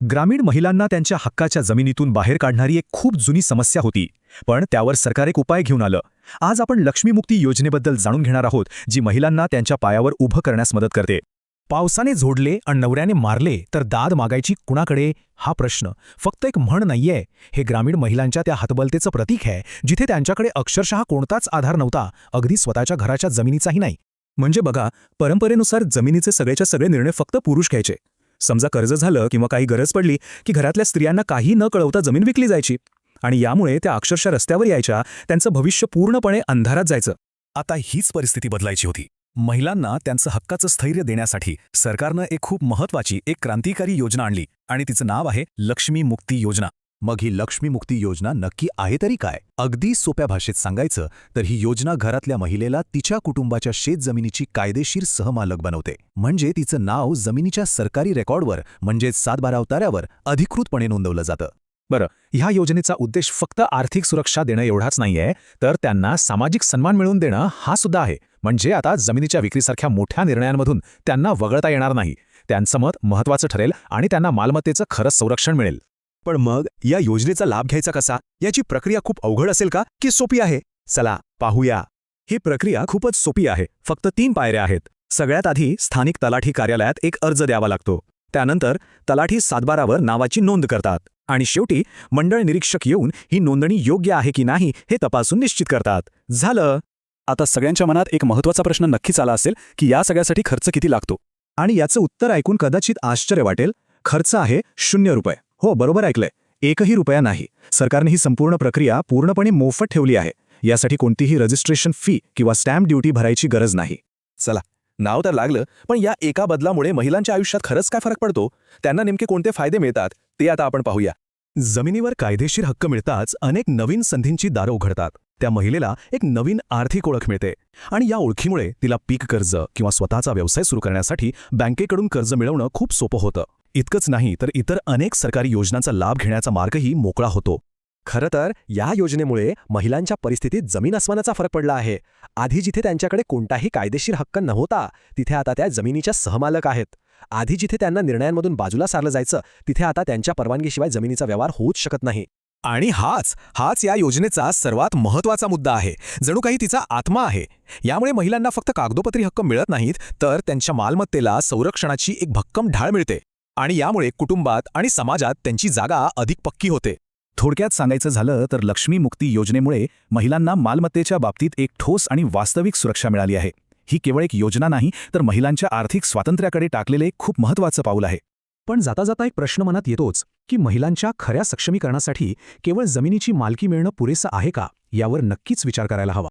ग्रामीण महिलांना त्यांच्या हक्काच्या जमिनीतून बाहेर काढणारी एक खूप जुनी समस्या होती, पण त्यावर सरकार एक उपाय घेऊन आलं. आज आपण लक्ष्मीमुक्ती योजनेबद्दल जाणून घेणार आहोत, जी महिलांना त्यांच्या पायावर उभं करण्यास मदत करते. पावसाने झोडले आणि नवऱ्याने मारले तर दाद मागायची कुणाकडे, हा प्रश्न फक्त एक म्हण नाहीये. हे ग्रामीण महिलांच्या त्या हतबलतेचं प्रतीक आहे, जिथे त्यांच्याकडे अक्षरशः कोणताच आधार नव्हता, अगदी स्वतःच्या घराच्या जमिनीचाही नाही. म्हणजे बघा, परंपरेनुसार जमिनीचे सगळेच्या सगळे निर्णय फक्त पुरुष घ्यायचे. समजा कर्ज झालं किंवा काही गरज पडली की घरातल्या स्त्रियांना काही न कळवता जमीन विकली जायची, आणि यामुळे त्या अक्षरशः रस्त्यावर यायच्या, त्यांचं भविष्य पूर्णपणे अंधारात जायचं. आता हीच परिस्थिती बदलायची होती. महिलांना त्यांचं हक्काचं स्थैर्य देण्यासाठी सरकारनं एक खूप महत्त्वाची, एक क्रांतिकारी योजना आणली, आणि तिचं नाव आहे लक्ष्मी मुक्ती योजना. मग ही लक्ष्मी मुक्ती योजना नक्की आहे तरी काय? अगदी सोप्या भाषेत सांगायचं तर ही योजना घरातल्या महिलेला तिच्या कुटुंबाच्या शेतजमिनीची कायदेशीर सहमालक बनवते. म्हणजे तिचं नाव जमिनीच्या सरकारी रेकॉर्डवर, म्हणजेच 7/12 उतार्यावर अधिकृतपणे नोंदवलं जातं. बरं, ह्या योजनेचा उद्देश फक्त आर्थिक सुरक्षा देणं एवढाच नाहीये, तर त्यांना सामाजिक सन्मान मिळवून देणं हा सुद्धा आहे. म्हणजे आता जमिनीच्या विक्रीसारख्या मोठ्या निर्णयांमधून त्यांना वगळता येणार नाही. त्यांचं मत महत्त्वाचं ठरेल आणि त्यांना मालमत्तेचं खरंच संरक्षण मिळेल. पण मग या योजनेचा लाभ घ्यायचा कसा? याची प्रक्रिया खूप अवघड असेल का, की सोपी आहे? चला पाहूया. ही प्रक्रिया खूपच सोपी आहे. फक्त 3 पायऱ्या आहेत. सगळ्यात आधी स्थानिक तलाठी कार्यालयात एक अर्ज द्यावा लागतो. त्यानंतर तलाठी 7/12वर नावाची नोंद करतात, आणि शेवटी मंडळ निरीक्षक येऊन ही नोंदणी योग्य आहे की नाही हे तपासून निश्चित करतात. झालं. आता सगळ्यांच्या मनात एक महत्त्वाचा प्रश्न नक्कीच आला असेल की या सगळ्यासाठी खर्च किती लागतो? आणि याचं उत्तर ऐकून कदाचित आश्चर्य वाटेल. खर्च आहे 0 रुपये. हो, बरोबर ऐकलंय. 1ही रुपया नाही. सरकारने ही संपूर्ण प्रक्रिया पूर्णपणे मोफत ठेवली आहे. यासाठी कोणतीही रजिस्ट्रेशन फी किंवा स्टॅम्प ड्युटी भरायची गरज नाही. चला, नाव तर लागलं, पण या एका बदलामुळे महिलांच्या आयुष्यात खरंच काय फरक पडतो? त्यांना नेमके कोणते फायदे मिळतात ते आता आपण पाहूया. जमिनीवर कायदेशीर हक्क मिळताच अनेक नवीन संधींची दारं उघडतात. त्या महिलेला एक नवीन आर्थिक ओळख मिळते, आणि या ओळखीमुळे तिला पीक कर्ज किंवा स्वतःचा व्यवसाय सुरू करण्यासाठी बँकेकडून कर्ज मिळवणं खूप सोपं होतं. इतकंच नाही तर इतर अनेक सरकारी योजनांचा लाभ घेण्याचा मार्गही मोकळा होतो. खरं तर या योजनेमुळे महिलांच्या परिस्थितीत जमीन आसमानाचा फरक पडला आहे. आधी जिथे त्यांच्याकडे कोणताही कायदेशीर हक्क नव्हता, तिथे आता त्या जमिनीच्या सहमालक आहेत. आधी जिथे त्यांना निर्णयांमधून बाजूला सारलं जायचं, तिथे आता त्यांच्या परवानगीशिवाय जमिनीचा व्यवहार होऊच शकत नाही. आणि हाच या योजनेचा सर्वात महत्त्वाचा मुद्दा आहे. जणू काही तिचा आत्मा आहे. यामुळे महिलांना फक्त कागदोपत्री हक्क मिळत नाहीत, तर त्यांच्या मालमत्तेला संरक्षणाची एक भक्कम ढाळ मिळते, आणि यामुळे कुटुंबात आणि समाजात त्यांची जागा अधिक पक्की होते. थोडक्यात सांगायचं झालं तर लक्ष्मी मुक्ती योजनेमुळे महिलांना मालमत्तेच्या बाबतीत एक ठोस आणि वास्तविक सुरक्षा मिळाली आहे. ही केवळ एक योजना नाही, तर महिलांच्या आर्थिक स्वातंत्र्याकडे टाकलेले खूप महत्त्वाचं पाऊल आहे. पण जाता जाता एक प्रश्न मनात येतोच की महिलांच्या खऱ्या सक्षमीकरणासाठी केवळ जमिनीची मालकी मिळणं पुरेसं आहे का? यावर नक्कीच विचार करायला हवा.